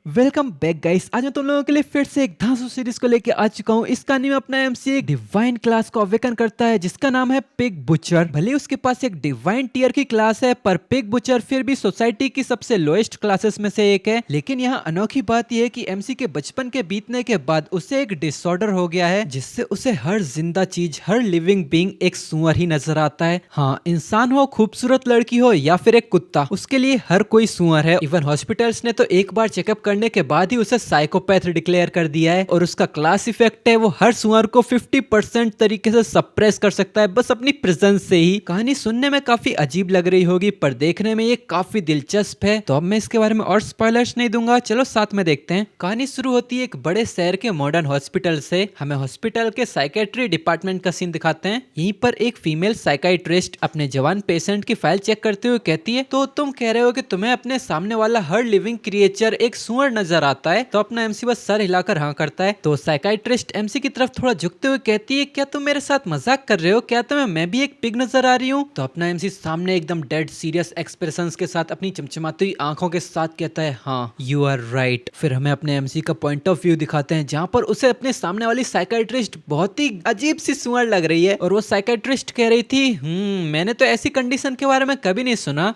Welcome back guys. आज मैं तुम लोगों के लिए फिर से एक धांसू सीरीज को लेके आ चुका हूँ। इस कहानी में अपना एमसी एक डिवाइन क्लास को अवेकन करता है जिसका नाम है पिग बुचर। भले उसके पास एक डिवाइन टीयर की क्लास है पर पिग बुचर फिर भी सोसाइटी की सबसे लोएस्ट क्लासेस में से एक है। लेकिन यहाँ अनोखी बात यह है कि एमसी के बचपन के बीतने के बाद उसे एक डिसऑर्डर हो गया है जिससे उसे हर जिंदा चीज, हर लिविंग बीइंग एक सुअर ही नजर आता है। हाँ, इंसान हो, खूबसूरत लड़की हो या फिर एक कुत्ता, उसके लिए हर कोई सुअर है। इवन हॉस्पिटल्स ने तो एक बार चेकअप करने के बाद ही उसे साइकोपैथ डिक्लेयर कर दिया है और उसका क्लास इफेक्ट है वो हर सुअर को 50% तरीके से सप्रेस कर सकता है बस अपनी प्रेजेंस से ही। कहानी सुनने में काफी अजीब लग रही होगी पर देखने में ये काफी दिलचस्प है, तो अब मैं इसके बारे में और स्पॉयलर्स नहीं दूंगा। चलो साथ में देखते हैं। कहानी शुरू होती है एक बड़े शहर के मॉडर्न हॉस्पिटल से। हमें हॉस्पिटल के साइकेट्री डिपार्टमेंट का सीन दिखाते हैं। यहीं पर एक फीमेल साइकाइट्रिस्ट अपने जवान पेशेंट की फाइल चेक करते हुए कहती है, तो तुम कह रहे हो कि तुम्हें अपने सामने वाला हर लिविंग क्रिएचर एक सुअर नजर आता है? तो अपना एमसी बस सर हिलाकर हाँ करता है। तो साइकाइट्रिस्ट एमसी की तरफ थोड़ा झुकते हुए कहती है, क्या तुम मेरे साथ मजाक कर रहे हो? क्या तुम्हें मैं भी एक पिग नजर आ रही हूँ? तो अपना एमसी सामने एकदम डेड सीरियस एक्सप्रेशंस के साथ अपनी चमचमाती हुई आंखों के साथ कहता है, हाँ यू आर राइट। फिर हमें अपने एमसी का पॉइंट ऑफ व्यू दिखाते हैं जहाँ पर उसे अपने सामने वाली साइकाइट्रिस्ट बहुत ही अजीब सी सुअर लग रही है और वो साइकाइट्रिस्ट कह रही थी, मैंने तो ऐसी कंडीशन के बारे में कभी नहीं सुना।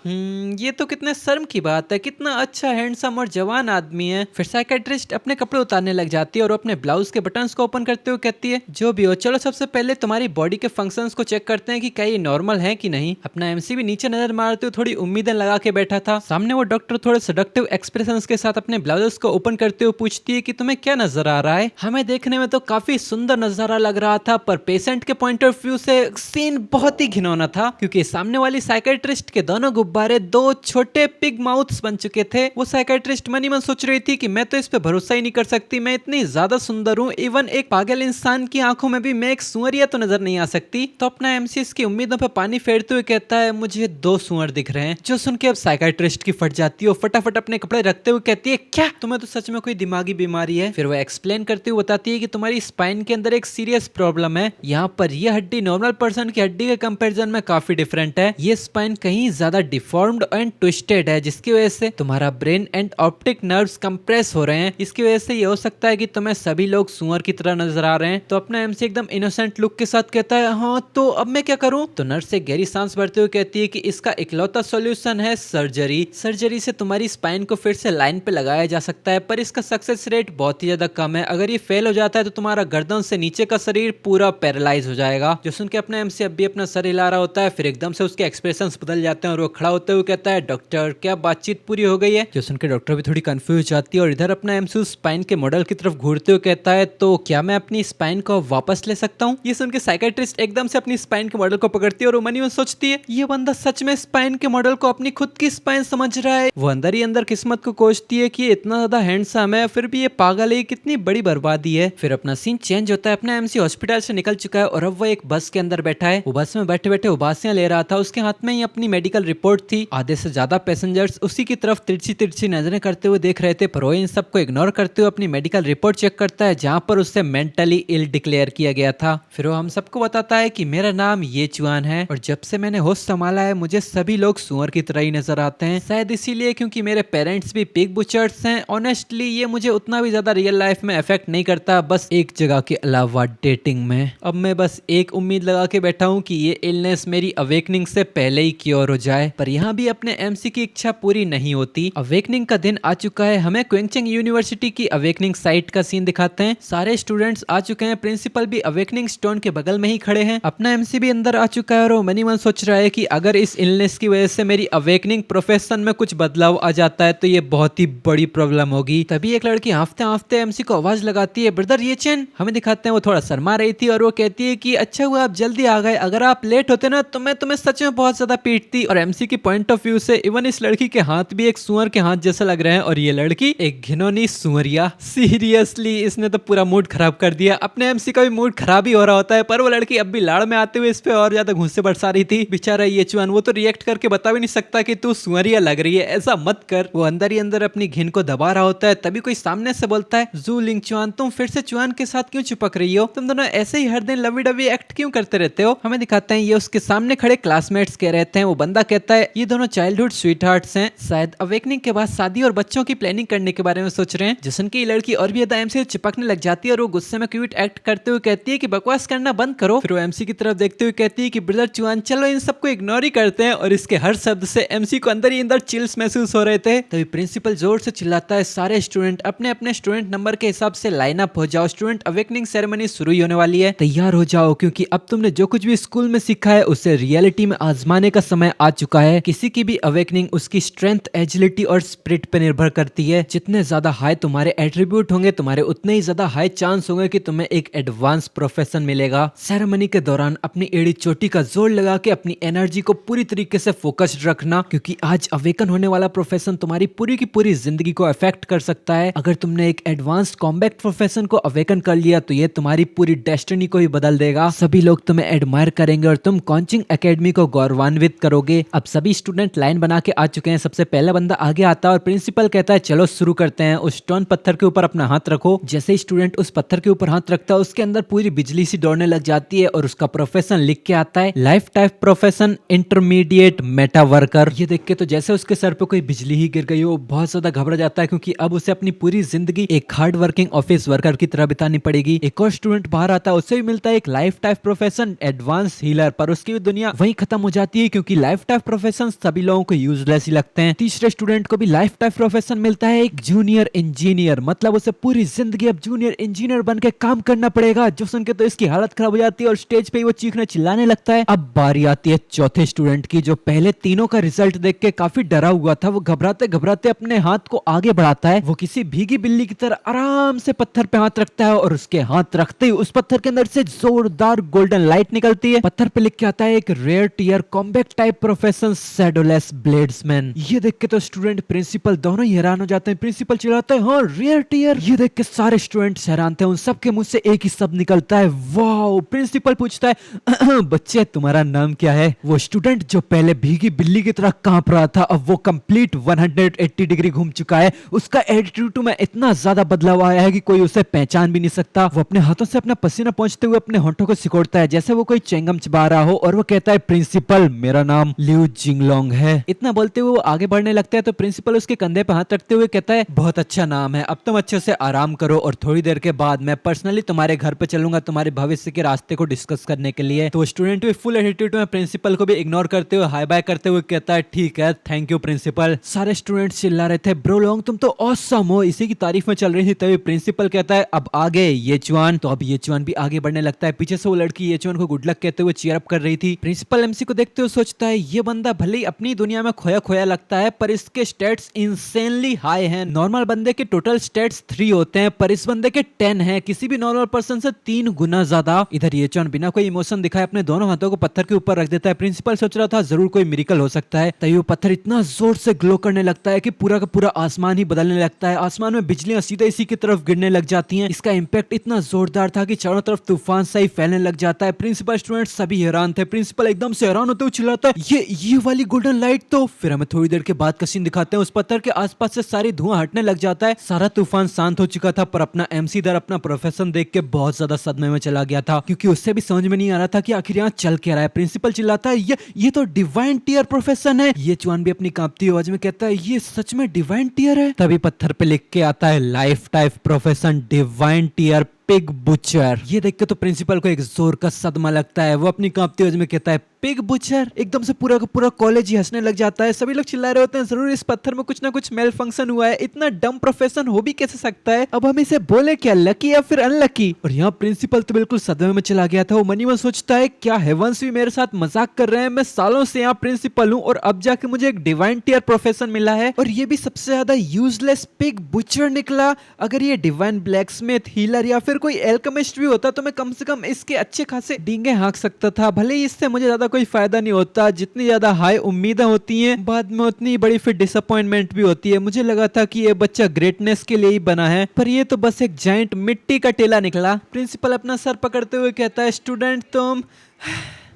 ये तो कितने शर्म की बात है, कितना अच्छा हैंडसम और जवान आदमी है। फिर साइकाइट्रिस्ट अपने कपड़े उतारने लग जाती है और अपने ब्लाउज के बटन्स को ओपन करते हुए कहती है, जो भी हो चलो सबसे पहले तुम्हारी बॉडी के फंक्शंस को चेक करते हैं कि क्या ये नॉर्मल है कि नहीं। अपना एमसी भी नीचे नजर मारते हुए थोड़ी उम्मीदें लगा के बैठा था। सामने वो डॉक्टर थोड़े सेडक्टिव एक्सप्रेशंस के साथ अपने ब्लाउजेस को ओपन करते हुए पूछती है कि तुम्हें क्या नजर आ रहा है। हमें देखने में तो काफी सुंदर नजारा लग रहा था पर पेशेंट के पॉइंट ऑफ व्यू से सीन बहुत ही घिनौना था क्योंकि सामने वाली साइकाइट्रिस्ट के दोनों गुब्बारे दो छोटे पिग माउथ्स बन चुके थे। वो साइकाइट्रिस्ट मनी मन सोच रही थी कि मैं तो इस पे भरोसा ही नहीं कर सकती, मैं इतनी ज्यादा सुंदर हूँ, इवन एक पागल इंसान की आंखों में भी मैं एक सुअरिया तो नजर नहीं आ सकती। तो अपना एमसी इसकी उम्मीदों पर पानी फेरते हुए कहता है, मुझे दो सुअर दिख रहे हैं। जो सुन के अब साइकाइट्रिस्ट की फट जाती है और फटाफट अपने कपड़े रखते हुए कहती है, क्या तुम्हें तो सच में कोई दिमागी बीमारी है? फिर वो एक्सप्लेन करते हुए बताती है कि तुम्हारी स्पाइन के अंदर एक सीरियस प्रॉब्लम है। यहाँ पर यह हड्डी नॉर्मल पर्सन की हड्डी के कंपेरिजन में काफी डिफरेंट है। ये स्पाइन कहीं ज्यादा डिफॉर्म्ड एंड ट्विस्टेड है जिसकी वजह से तुम्हारा brain and optic nerves compress हो रहे हैं। इसकी वजह से ये हो सकता है कि तुम्हें सभी लोग सुअर की तरह नजर आ रहे हैं। तो अपना एमसी एकदम इनोसेंट लुक के साथ कहता है, हाँ तो अब मैं क्या करूं? तो नर्स एक गहरी सांस भरते हुए कहती है कि इसका इकलौता सॉल्यूशन है सर्जरी। सर्जरी से तुम्हारी स्पाइन को फिर से लाइन पे लगाया जा सकता है पर इसका सक्सेस रेट बहुत ही ज्यादा कम है। अगर ये फेल हो जाता है तो तुम्हारा गर्दन से नीचे का शरीर पूरा पैरालाइज हो जाएगा। जो सुन के अपना एमसी अब भी अपना सर हिला रहा होता है। फिर एकदम से उसके एक्सप्रेशंस बदल जाते हैं और वो खड़ा होते हुए कहता है, डॉक्टर क्या बातचीत पूरी हो गई है? जो सुन के डॉक्टर भी थोड़ी कंफ्यूज जाती है और इधर अपना एमसी स्पाइन के मॉडल की तरफ घूरते हुए कहता है, तो क्या मैं अपनी स्पाइन को वापस ले सकता हूँ? ये सुन के साइकाइट्रिस्ट एकदम से अपनी स्पाइन के मॉडल को पकड़ती है और वो मनी में सोचती है, ये बंदा सच में स्पाइन के मॉडल को अपनी खुद की स्पाइन समझ रहा है। वो अंदर ही अंदर किस्मत को कोसती है कि इतना ज्यादा हैंडसम है फिर भी ये पागल है, कितनी बड़ी बर्बादी है। फिर अपना सीन चेंज होता है। अपना एमसी हॉस्पिटल से निकल चुका है और अब वो एक बस के अंदर बैठा है। वो बस में बैठे बैठे उबासियां ले रहा था। उसके हाथ में ही अपनी मेडिकल रिपोर्ट थी। आधे से ज्यादा पैसेंजर्स उसी की तरफ तिरछी तिरछी नजरें करते हुए देख रहे थे पर वो इन सबको इग्नोर करते हुए अपनी मेडिकल रिपोर्ट चेक करता है जहां पर उससे मेंटली इल डिक्लेयर किया गया था। फिर वो हम सबको बताता है कि मेरा नाम ये चुआन है और जब से मैंने होश संभाला है मुझे सभी लोग सुअर की तरह ही नजर आते हैं। शायद इसीलिए क्योंकि मेरे पेरेंट्स भी पिग बुचर्स हैं। ऑनेस्टली ये मुझे उतना भी ज्यादा रियल लाइफ में अफेक्ट नहीं करता, बस एक जगह के अलावा डेटिंग में। अब मैं बस एक उम्मीद लगा के बैठा हूँ कि ये इलनेस मेरी अवेकनिंग से पहले ही क्योर हो जाए। पर यहाँ भी अपने एमसी की इच्छा पूरी नहीं होती। अवेकनिंग का दिन आ चुका है। हमें क्विंगचेंग यूनिवर्सिटी की अवेकनिंग साइट का सीन दिखाते हैं। सारे स्टूडेंट्स आ चुके हैं। प्रिंसिपल भी अवेकनिंग स्टोन के बगल में ही खड़े हैं। अपना एमसी भी अंदर आ चुका है और वो मनी मन सोच रहा है कि अगर इस इलनेस की वजह से मेरी अवेकनिंग प्रोफेशन में कुछ बदलाव आ जाता है तो ये बहुत ही बड़ी प्रॉब्लम होगी। तभी एक लड़की हांफते हांफते एमसी को आवाज लगाती है, ब्रदर ये चैन। हमें दिखाते हैं वो थोड़ा शर्मा रही थी और वो कहती है कि अच्छा हुआ आप जल्दी आ गए, अगर आप लेट होते ना तो मैं तुम्हें सच में बहुत ज्यादा पीटती। और एमसी की पॉइंट ऑफ व्यू से इवन इस लड़की के हाथ भी एक सुअर के हाथ जैसा लग रहे हैं और ये लड़की एक घिनौनी सुअरिया। सीरियसली इसने तो पूरा मूड खराब कर दिया। अपने एमसी का भी मूड खराब ही हो रहा होता है पर वो लड़की अब भी लाड़ में आते हुए इस पे और ज्यादा घुस्से बरसा रही थी। बेचारा ये चुआन वो तो रिएक्ट करके बता भी नहीं सकता कि तू सुअरिया लग रही है, ऐसा मत कर। वो अंदर ही अंदर अपनी घिन को दबा रहा होता है। तभी कोई सामने से बोलता है, जू लिंग चुआन तुम फिर से चुआन के साथ क्यों चिपक रही हो? तुम दोनों ऐसे ही हर दिन लवी डवी एक्ट क्यों करते रहते हो? हमें दिखाते हैं ये उसके सामने खड़े क्लासमेट्स कह रहे थे। वो बंदा कहता है, ये दोनों चाइल्डहुड स्वीटहार्ट्स हैं, शायद अवेकनिंग के बाद शादी और बच्चों की प्लानिंग अवेकनिंग करने के बारे में सोच रहे हैं। जसन की लड़की और भी ज्यादा एमसी से चिपकने लग जाती है और वो गुस्से में क्यूट एक्ट करते हुए कहती है कि बकवास करना बंद करो। फिर वो एमसी की तरफ देखते हुए कहती है कि ब्रदर चुआन चलो इन सबको इग्नोर ही करते हैं। और इसके हर शब्द से एमसी को अंदर ही अंदर चिल्स महसूस हो रहे थे। तभी प्रिंसिपल जोर से चिल्लाता है, सारे स्टूडेंट अपने अपने स्टूडेंट नंबर के हिसाब से लाइन अप हो जाओ, स्टूडेंट अवेकनिंग सेरेमनी शुरू ही होने वाली है, तैयार हो जाओ, क्योंकि अब तुमने जो कुछ भी स्कूल में सीखा है उसे रियलिटी में आजमाने का समय आ चुका है। किसी की भी अवेकनिंग उसकी स्ट्रेंथ, एजिलिटी और स्पिरिट पे निर्भर करती है। जितने ज्यादा हाई तुम्हारे एट्रीब्यूट होंगे तुम्हारे उतने ही ज्यादा हाई चांस होंगे कि तुम्हें एक एडवांस प्रोफेशन मिलेगा। सेरेमनी के दौरान अपनी एड़ी चोटी का जोर लगा के अपनी एनर्जी को पूरी तरीके से फोकस्ड रखना, क्योंकि आज अवेकन होने वाला प्रोफेशन तुम्हारी पूरी की पूरी जिंदगी को अफेक्ट कर सकता है। अगर तुमने एक एडवांस कॉम्बैट प्रोफेशन को अवेकन कर लिया तो ये तुम्हारी पूरी डेस्टिनी को ही बदल देगा। सभी लोग तुम्हें एडमायर करेंगे और तुम कोचिंग एकेडमी को गौरवान्वित करोगे। अब सभी स्टूडेंट लाइन बना के आ चुके हैं। सबसे पहला बंदा आगे आता है और प्रिंसिपल कहता है चलो शुरू करते हैं। उस स्टोन पत्थर के ऊपर अपना हाथ रखो। जैसे ही स्टूडेंट उस पत्थर के ऊपर हाथ रखता है उसके अंदर पूरी बिजली सी दौड़ने लग जाती है और उसका प्रोफेशन लिख के आता है, life type profession intermediate Meta worker. ये देख के तो जैसे उसके सर पे कोई बिजली ही गिर गई हो, बहुत ज्यादा घबरा जाता है, क्योंकि अब उसे अपनी पूरी जिंदगी एक हार्ड वर्किंग ऑफिस वर्कर की तरह बितानी पड़ेगी। एक और स्टूडेंट बाहर आता है, उससे भी मिलता है एक life type profession advance healer, पर उसकी भी दुनिया वहीं खत्म हो जाती है क्योंकि लाइफ टाइप प्रोफेशन सभी लोगों को यूजलेस ही लगते हैं। तीसरे स्टूडेंट को भी लाइफ टाइप प्रोफेशन मिलता है एक जूनियर इंजीनियर, मतलब उसे पूरी जिंदगी अब जूनियर इंजीनियर बन के काम करना पड़ेगा। जो सुन के तो इसकी हालत खराब हो जाती है और स्टेज पे ही वो चीखने चिल्लाने लगता है। अब बारी आती है चौथे स्टूडेंट की, जो पहले तीनों का रिजल्ट देख के काफी डरा हुआ था। वो घबराते घबराते अपने हाथ को आगे बढ़ाता है। वो किसी भीगी बिल्ली की तरह आराम से पत्थर पे हाथ रखता है और उसके हाथ रखते ही उस पत्थर के अंदर से जोरदार गोल्डन लाइट निकलती है। पत्थर पे लिख के आता है एक rare tier combat type profession shadowless bladesman. ये देख के तो स्टूडेंट प्रिंसिपल दोनों ही हैरान हो जाते हैं। प्रिंसिपल चिल्लाता है, हाँ रेयर टीयर। ये देख के सारे स्टूडेंट्स हैरान थे। उन सबके मुंह से एक ही शब्द निकलता है, वाओ। प्रिंसिपल पूछता है, बच्चे तुम्हारा नाम क्या है? वो स्टूडेंट जो पहले भीगी बिल्ली की तरह कांप रहा था अब वो कंप्लीट 180 डिग्री घूम चुका है। उसका एटीट्यूड में इतना ज्यादा बदलाव आया है कि कोई उसे पहचान भी नहीं सकता। वो अपने हाथों से अपना पसीना पहुंचते हुए अपने होंठों को सिकोड़ता है जैसे वो कोई च्युइंगम चबा रहा हो और वो कहता है, प्रिंसिपल मेरा नाम लिu जिंगलोंग है। इतना बोलते हुए वो आगे बढ़ने लगता है तो प्रिंसिपल उसके कंधे पे हाथ रखते हुए कहता है, बहुत अच्छा नाम है, अब तुम अच्छे से आराम करो और थोड़ी देर के बाद मैं पर्सनली तुम्हारे घर पे चलूंगा तुम्हारे भविष्य के रास्ते को डिस्कस करने के लिए। तो स्टूडेंट भी फुल एटीट्यूड में प्रिंसिपल को भी इग्नोर करते हुए हाई बाय करते हुए कहता है, ठीक है थैंक यू प्रिंसिपल। सारे स्टूडेंट्स चिल्ला रहे थे, ब्रो लोंग तुम तो ऑसम हो, इसी की तारीफ में चल रही थी। तभी प्रिंसिपल कहता है, अब आगे येचुआन। तो अब येचुआन भी आगे बढ़ने लगता है। पीछे से वो लड़की येचुआन को गुड लक कहते हुए चीयर अप कर रही थी। प्रिंसिपल एमसी को देखते हुए सोचता है, ये बंदा भले ही अपनी दुनिया में खोया खोया लगता है पर इसके स्टेट्स इंसेनली हाई हैं। नॉर्मल बंदे के टोटल स्टेट्स 3 होते हैं पर इस बंदे के 10 हैं, किसी भी नॉर्मल पर्सन से 3 गुना ज्यादा। इधर येचुआन बिना कोई इमोशन दिखाए अपने दोनों हाथों को पत्थर के ऊपर रख देता है। प्रिंसिपल सोच रहा था जरूर कोई मिरेकल हो सकता है। तभी वो पत्थर इतना जोर से ग्लो करने लगता है कि पूरा का पूरा आसमान ही बदलने लगता है। आसमान में बिजलियां सीधे इसी की तरफ गिरने लग जाती हैं। इसका इंपैक्ट इतना जोरदार था कि चारों तरफ तूफान सा ही फैलने लग जाता है। प्रिंसिपल स्टूडेंट सभी हैरान थे। प्रिंसिपल एकदम से हैरान होते हुए चिल्लाता है, ये वाली गोल्डन लाइट तो। फिर हमें थोड़ी देर के बाद का सीन दिखाते हैं। उस पत्थर के आसपास से सारी धुआं हटने लग जाता है। सारा तूफान शांत हो चुका था पर अपना एमसी इधर अपना प्रोफेशन देख के बहुत ज्यादा सदमे में चला गया था, क्योंकि उससे भी समझ में नहीं आ रहा था कि आखिर यहाँ चल क्या रहा है। प्रिंसिपल चिल्लाता है, ये तो डिवाइन टीयर प्रोफेशन है। ये चुआन भी अपनी कांपती आवाज में कहता है, ये सच में डिवाइन टीयर है। तभी पत्थर पे लिख के आता है, life type profession divine tier pig butcher. ये देख के तो प्रिंसिपल को एक जोर का सदमा लगता है। वो अपनी कांपती आवाज में कहता है, पिग बुचर। एकदम से पूरा का पूरा कॉलेज ही हंसने लग जाता है। सभी लोग चिल्ला रहे होते हैं, जरूर इस पत्थर में कुछ ना कुछ मेल फंक्शन हुआ है। इतना डम प्रोफेशन हो भी कैसे सकता है? अब हम इसे बोले क्या, लकी या फिर अनलकी? और यहाँ प्रिंसिपल तो बिल्कुल सदमे में चला गया था। वो मनी में सोचता है, क्या हेवंस भी मेरे साथ मजाक कर रहे हैं? मैं सालों से यहाँ प्रिंसिपल हूँ और अब जाके मुझे एक डिवाइन टीयर प्रोफेशन मिला है और ये भी सबसे ज्यादा यूजलेस पिग बुचर निकला। अगर ये डिवाइन ब्लैकस्मिथ, हीलर या फिर कोई एल्केमिस्ट भी होता तो मैं कम से कम इसके अच्छे खासे डींगे हाँक सकता था। भले ही इससे मुझे ज्यादा कोई फायदा नहीं होता, जितनी ज्यादा हाई उम्मीदें होती हैं बाद में उतनी बड़ी फिर डिसअपॉइंटमेंट भी होती है। मुझे लगा था कि ये बच्चा ग्रेटनेस के लिए ही बना है पर ये तो बस एक जायंट मिट्टी का टेला निकला। प्रिंसिपल अपना सर पकड़ते हुए कहता है, स्टूडेंट तुम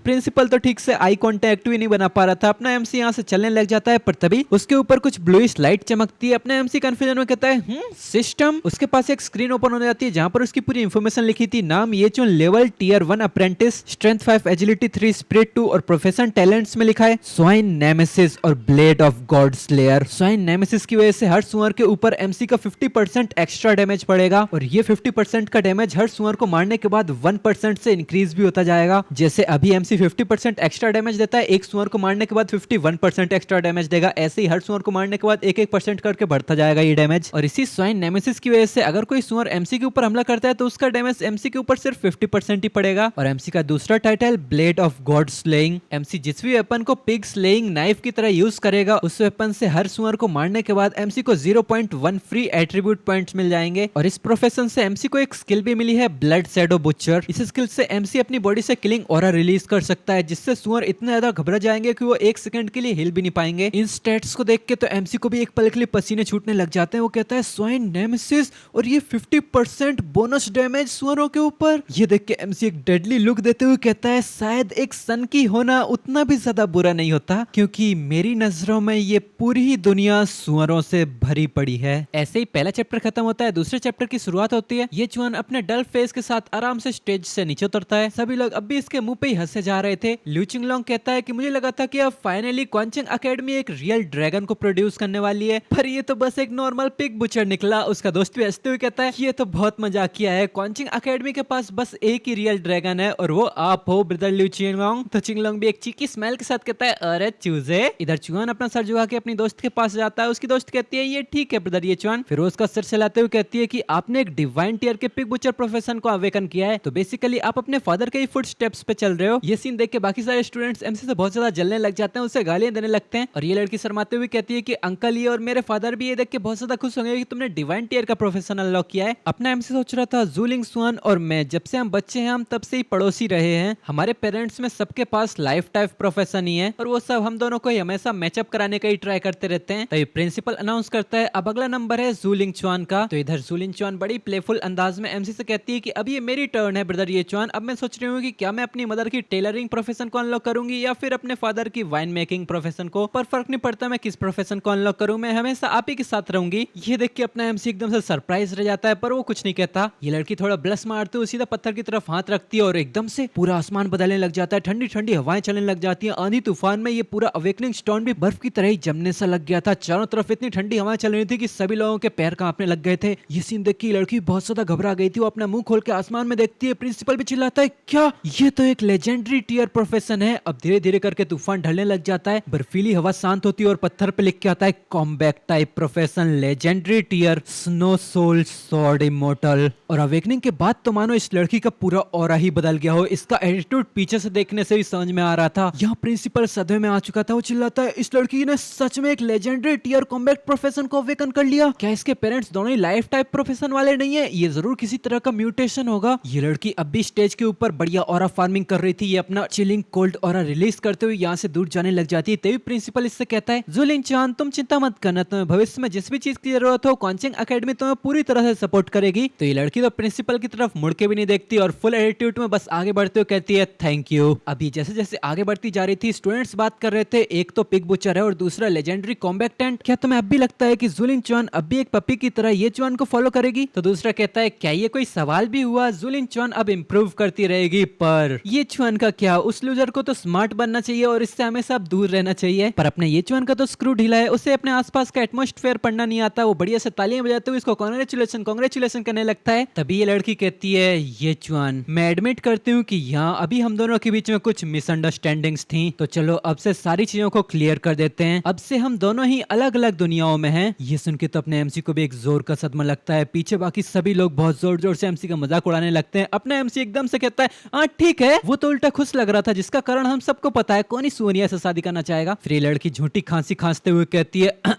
प्रिंसिपल तो ठीक से आई कांटेक्ट भी नहीं बना पा रहा था। अपना एमसी यहाँ से चलने लग जाता है, पर तभी उसके ऊपर कुछ ब्लूइश लाइट चमकती है। अपना एमसी कंफ्यूजन में कहता है सिस्टम। उसके पास एक स्क्रीन ओपन हो जाती है जहाँ पर उसकी पूरी इन्फॉर्मेशन लिखी थी। नाम ये चुन, level tier 1 apprentice, strength 5, agility 3, spirit 2 और प्रोफेशन टैलेंट्स में लिखा है स्वाइन नेमेसिस और blade of god slayer. Swine nemesis की वजह से हर सुअर के ऊपर एमसी का 50% एक्स्ट्रा डैमेज पड़ेगा और ये 50% का डैमेज हर सुअर को मारने के बाद 1% से इंक्रीज भी होता जाएगा। जैसे अभी एमसी 50% एक्स्ट्रा डैमेज देता है, एक सुअर को मारने के बाद 51% एक्स्ट्रा डैमेज देगा। ऐसे ही हर सुअर को मारने के बाद 1-1% करके बढ़ता जाएगा ये डैमेज। और इसी स्वाइन नेमेसिस की वजह से अगर कोई सुअर एमसी के ऊपर हमला करता है तो उसका डैमेज एमसी के ऊपर सिर्फ 50% ही पड़ेगा। और एमसी का दूसरा title blade of God slaying. MC जिस भी वेपन को पिग स्लेइंग नाइफ की तरह यूज करेगा, उस वेपन से हर सुअर को मारने के बाद एमसी को 0.1 फ्री एट्रीब्यूट पॉइंट्स मिल जाएंगे। और इस प्रोफेशन से एमसी को एक स्किल भी मिली है, ब्लड शैडो बुचर। इस स्किल से एमसी अपनी बॉडी से किलिंग ऑरा रिलीज कर सकता है, जिससे सुअर इतने ज्यादा घबरा जाएंगे कि वो 1 सेकंड के लिए हिल भी नहीं पाएंगे। इन स्टेट्स को देख के तो एमसी को भी एक पल के लिए पसीने छूटने लग जाते हैं। वो कहता है स्वाइन नेमेसिस और ये 50% बोनस डैमेज सुअरों के ऊपर। ये देख के एमसी एक डेडली लुक देते हुए कहता है शायद एक सन की होना उतना भी ज्यादा बुरा नहीं होता, क्योंकि मेरी नजरों में ये पूरी ही दुनिया सुअरों से भरी पड़ी है। ऐसे ही पहला चैप्टर खत्म होता है, दूसरे चैप्टर की शुरुआत होती है। ये चुआन अपने डल फेस के साथ आराम से स्टेज से नीचे उतरता है। सभी लोग अब भी इसके मुंह पे ही हंसे जा रहे थे। ल्यू चिंगलोंग कहता है कि मुझे लगा था कि अब फाइनली क्वांचिंग एकेडमी एक रियल ड्रैगन को प्रोड्यूस करने वाली है, पर ये तो बस एक नॉर्मल पिग बुचर निकला। उसका दोस्त भी हंसते हुए कहता है ये तो बहुत मजाक किया है, क्वांचिंग एकेडमी के पास बस एक ही रियल ड्रैगन है और वो आप हो ब्रदर ल्यू चिंगलोंग। तो चिंगलोंग भी एक चीकी स्मेल के साथ कहता है अरे चूजे। इधर चुआन अपना सर झुका के अपनी दोस्त के पास जाता है। उसकी दोस्त कहती है ये ठीक है ब्रदर ये चुआन। फिर उसका सर चलाते हुए कहती है कि आपने एक डिवाइन टियर के पिग बुचर प्रोफेशन को अवेकन किया है, तो बेसिकली आप अपने फादर के ही फुट स्टेप्स पे चल रहे हो। ये सीन देख के बाकी सारे स्टूडेंट्स एमसी से बहुत ज्यादा जलने लग जाते हैं, उसे गालियां देने लगते हैं। और ये लड़की शर्माते हुए कहती है कि अंकल ये और मेरे फादर भी ये देख के बहुत ज्यादा खुश होंगे कि तुमने डिवाइन टियर का प्रोफेशन अनलॉक किया है। अपना एमसी सोच रहा था जूलिंग सुआन और मैं जब से हम बच्चे हैं हम तब से ही पड़ोसी रहे हैं। हमारे पेरेंट्स में सबके पास लाइफ टाइम प्रोफेशन ही है और वो सब हम दोनों को ही हमेशा मैचअप कराने का ही ट्राई करते रहते हैं। तो प्रिंसिपल अनाउंस करता है अब अगला नंबर है जूलिंग चुआन का। तो इधर जूलिंग चुआन बड़ी प्लेफुल अंदाज में एमसी से कहती है कि अब ये मेरी टर्न है ब्रदर ये चुआन। अब मैं सोच रही हूँ कि क्या मैं अपनी मदर की टेलरिंग प्रोफेशन को अनलॉक करूंगी या फिर अपने फादर की वाइन मेकिंग प्रोफेशन को, पर फर्क नहीं पड़ता मैं किस प्रोफेशन को अनलॉक करूं, मैं हमेशा आप ही के साथ रहूंगी। ये देख के अपना एमसी एकदम से सरप्राइज रह जाता है, पर वो कुछ नहीं कहता। ये लड़की थोड़ा ब्लश मारते हुए सीधा पत्थर की तरफ हाथ रखती है और एकदम से पूरा आसमान बदलने लग जाता है। ठंडी ठंडी हवाएं चलने लग जाती है। आंधी तूफान में ये पूरा अवेकनिंग स्टोन भी बर्फ की तरह ही जमने सा लग गया था। चारों तरफ इतनी ठंडी हवाएं चल रही थी कि सभी लोगों के पैर कांपने लग गए थे। ये सीन देख के लड़की बहुत ज्यादा घबरा गई थी। वो अपना मुंह खोल के आसमान में देखती है। प्रिंसिपल भी चिल्लाता है क्या ये तो एक लेजेंडरी टियर प्रोफेशन है। अब धीरे धीरे करके तूफान ढलने लग जाता है। बर्फीली हवा शांत होती है और पत्थर पे लिख के आता है combat type profession legendary tier snow soul sword immortal. और अवेकनिंग के बाद तो मानो इस लड़की का पूरा ऑरा ही बदल गया हो। इसका एटीट्यूड पीछे से देखने से ही समझ में आ रहा था। यहाँ प्रिंसिपल सदमे में आ चुका था। वो चिल्लाता है इस लड़की ने सच में एक लेजेंडरी टियर कॉम्बैट प्रोफेशन को अवेकन कर लिया। क्या इसके पेरेंट्स दोनों ही लाइफ टाइप प्रोफेशन वाले नहीं है? ये जरूर किसी तरह का म्यूटेशन होगा। ये लड़की अब भी स्टेज के ऊपर बढ़िया ऑरा फार्मिंग कर रही थी। ये अपना चिलिंग कोल्ड ऑरा रिलीज करते हुए यहाँ से दूर जाने लग जाती है। तभी प्रिंसिपल इससे कहता है जूलिंग चान तुम चिंता मत करना, तुम्हें भविष्य में जिस भी चीज की जरूरत हो क्वांचिंग एकेडमी तुम्हें पूरी तरह से सपोर्ट करेगी। तो ये लड़की तो प्रिंसिपल की तरफ मुड़ के भी नहीं देखती और फुल एटीट्यूड में बस आगे बढ़ते हुए कहती है थैंक यू। अभी जैसे जैसे आगे बढ़ती जा रही थी स्टूडेंट्स बात कर रहे थे, एक तो पिग बुचर है और दूसरा लेजेंडरी कॉम्बैक्टेंट। क्या तुम्हें अब भी लगता है कि जूलिंग चान अब भी एक पपी की तरह ये चान को फॉलो करेगी? तो दूसरा कहता है क्या ये कोई सवाल भी हुआ? जूलिंग चान अब इम्प्रूव करती रहेगी, पर ये चान का क्या? उस लूजर को तो स्मार्ट बनना चाहिए और इससे हमेशा दूर रहना चाहिए। पर अपने ये चान का तो स्क्रू ढीला है, उसे अपने आसपास का एटमॉस्फेयर पढ़ना नहीं आता। वो बढ़िया से तालियां बजाते हुए इसको कांग्रेचुलेशन कांग्रेचुलेशन करने लगता है। तभी ये लड़की कहती है ये चान मैं एडमिट करती हूँ कि यहाँ अभी हम दोनों के बीच में कुछ मिसअंडरस्टैंडिंग्स थी, तो चलो अब से सारी चीजों को क्लियर कर देते हैं। अब से हम दोनों ही अलग अलग दुनियाओं में हैं। ये सुन के तो अपने एमसी को भी एक जोर का सदमा लगता है। पीछे बाकी सभी लोग बहुत जोर जोर से एमसी का मजाक उड़ाने लगते हैं। अपना एमसी एकदम से कहता है हाँ ठीक है, वो तो उल्टा खुश लग रहा था जिसका कारण हम सबको पता है, कौन ही सोनिया से शादी करना चाहेगा। फिर ये लड़की झूठी खांसी खांसते हुए कहती है